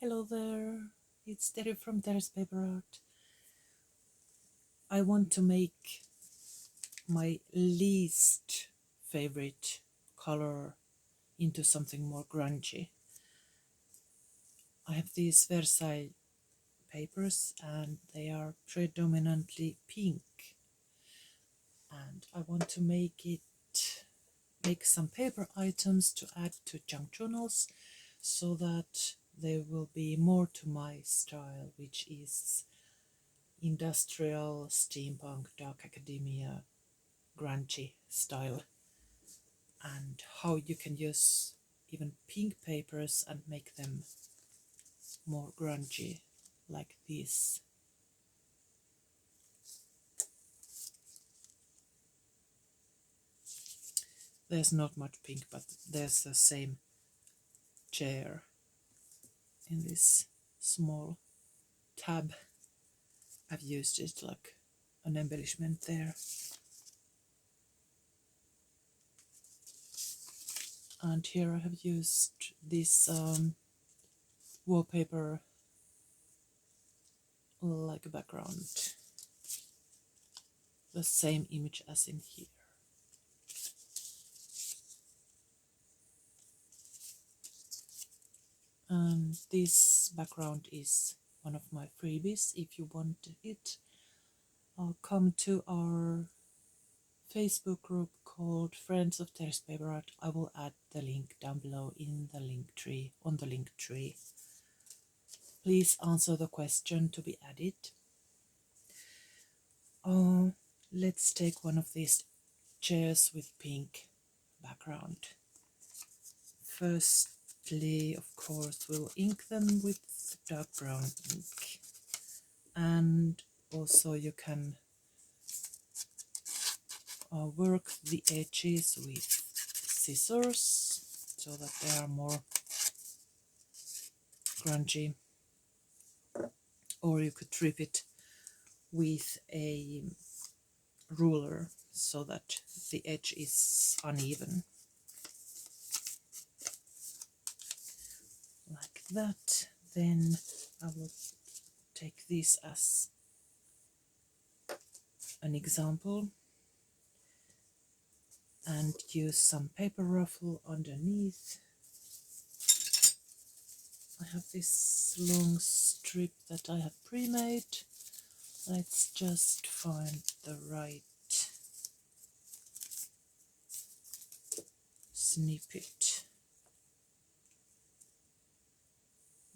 Hello there, it's Terry from TPArt. I want to make my least favorite color into something more grungy. I have these Versailles papers and they are predominantly pink. And I want to make some paper items to add to junk journals so that they will be more to my style, which is industrial, steampunk, dark academia, grungy style, and how you can use even pink papers and make them more grungy, like this. There's not much pink, but there's the same chair in this small tab. I've used it like an embellishment there. And here I have used this wallpaper like a background, the same image as in here. And this background is one of my freebies. If you want it, come to our Facebook group called Friends of TPArt. I will add the link down below in the Linktree, on the Linktree. Please answer the question to be added. Let's take one of these chairs with pink background. Firstly, of course, we'll ink them with dark brown ink. And also you can work the edges with scissors so that they are more grungy, or you could trip it with a ruler so that the edge is uneven, like that. Then I will take this as an example and use some paper ruffle underneath. I have this long strip that I have pre-made. Let's just find the right snippet.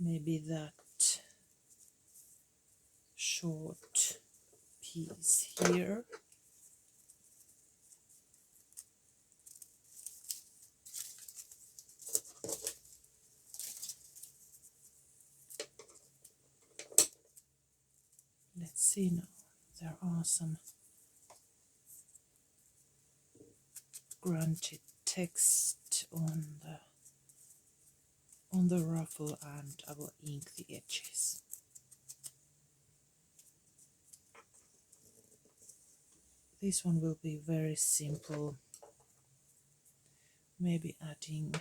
Maybe that short piece here. Let's see now. There are some grungy text on the ruffle, and I will ink the edges. This one will be very simple. Maybe adding a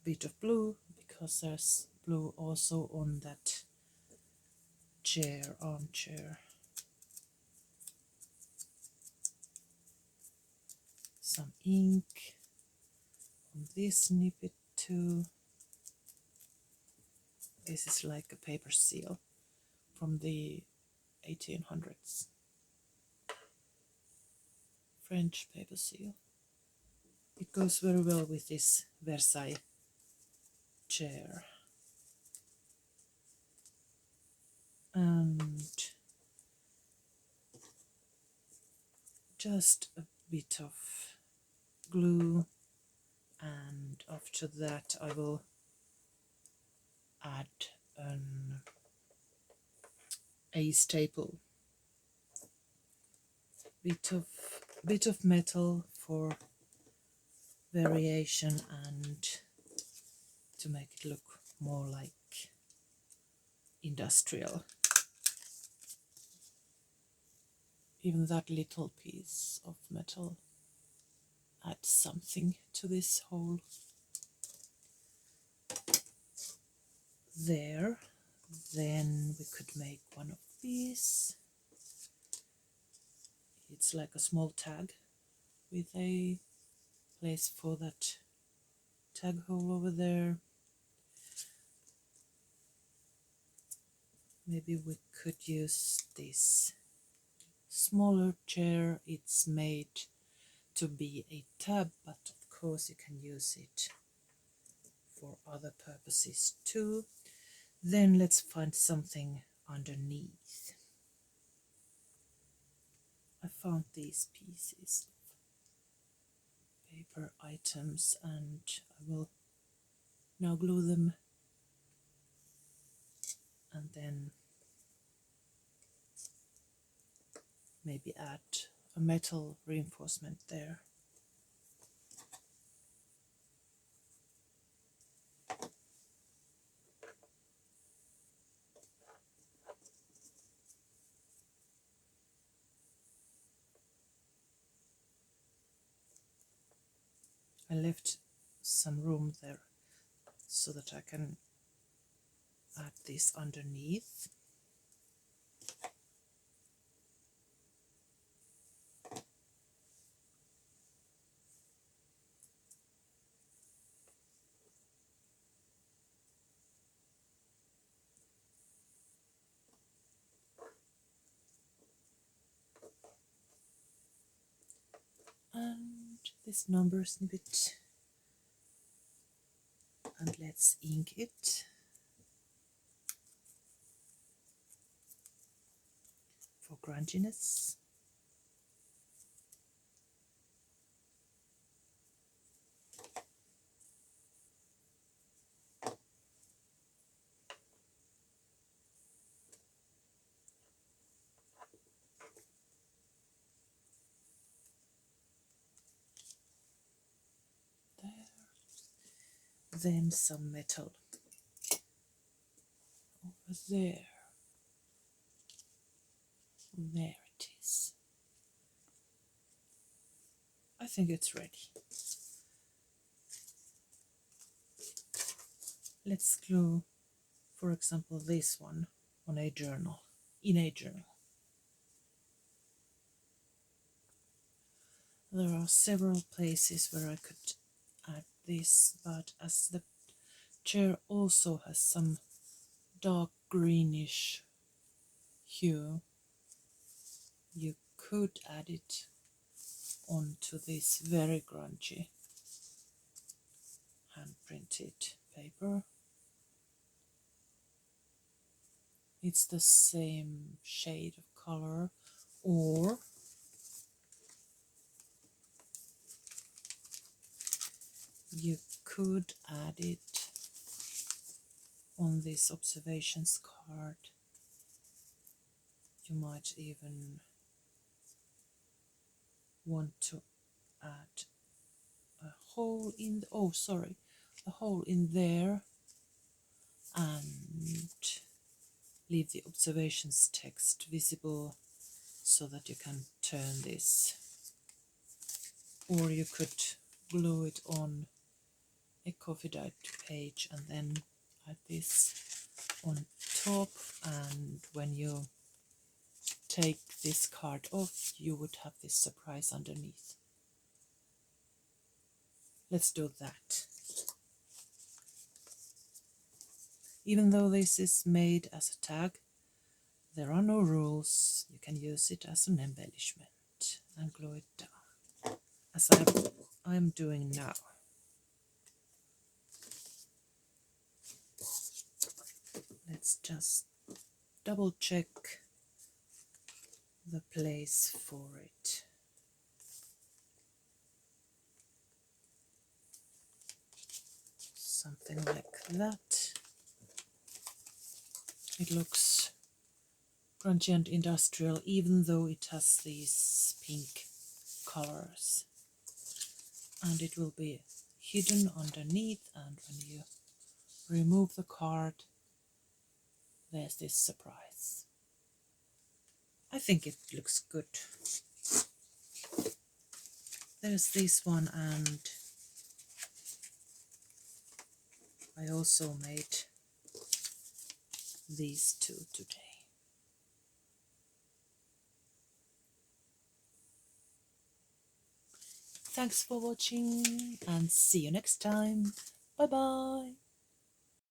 bit of blue, because there's blue also on that chair, armchair. Some ink on this snippet too. This is like a paper seal from the 1800s. French paper seal. It goes very well with this Versailles chair. And just a bit of glue, and after that I will add a staple, bit of metal for variation and to make it look more like industrial. Even that little piece of metal adds something to this whole there. Then we could make one of these. It's like a small tag with a place for that tag hole over there. Maybe we could use this smaller chair. It's made to be a tab, but of course you can use it for other purposes too. Then let's find something underneath. I found these pieces of paper items and I will now glue them and then maybe add a metal reinforcement there. I left some room there so that I can add this underneath. And this number snippet, and let's ink it. For grunginess. There. Then some metal over there. There it is. I think it's ready. Let's glue, for example, this one on a journal, in a journal. There are several places where I could add this, but as the chair also has some dark greenish hue, you could add it onto this very grungy hand printed paper. It's the same shade of color, or you could add it on this observations card. You might even want to add a hole in, a hole in there, and leave the observations text visible so that you can turn this. Or you could glue it on a coffee dyed page and then add this on top, and when you take this card off you would have this surprise underneath. Let's do that. Even though this is made as a tag, there are no rules. You can use it as an embellishment and glue it down, as I'm doing now. Let's just double check the place for it. Something like that. It looks grungy and industrial, even though it has these pink colors. And it will be hidden underneath, and when you remove the card, there's this surprise. I think it looks good. There's this one, and I also made these two today. Thanks for watching and see you next time. Bye bye.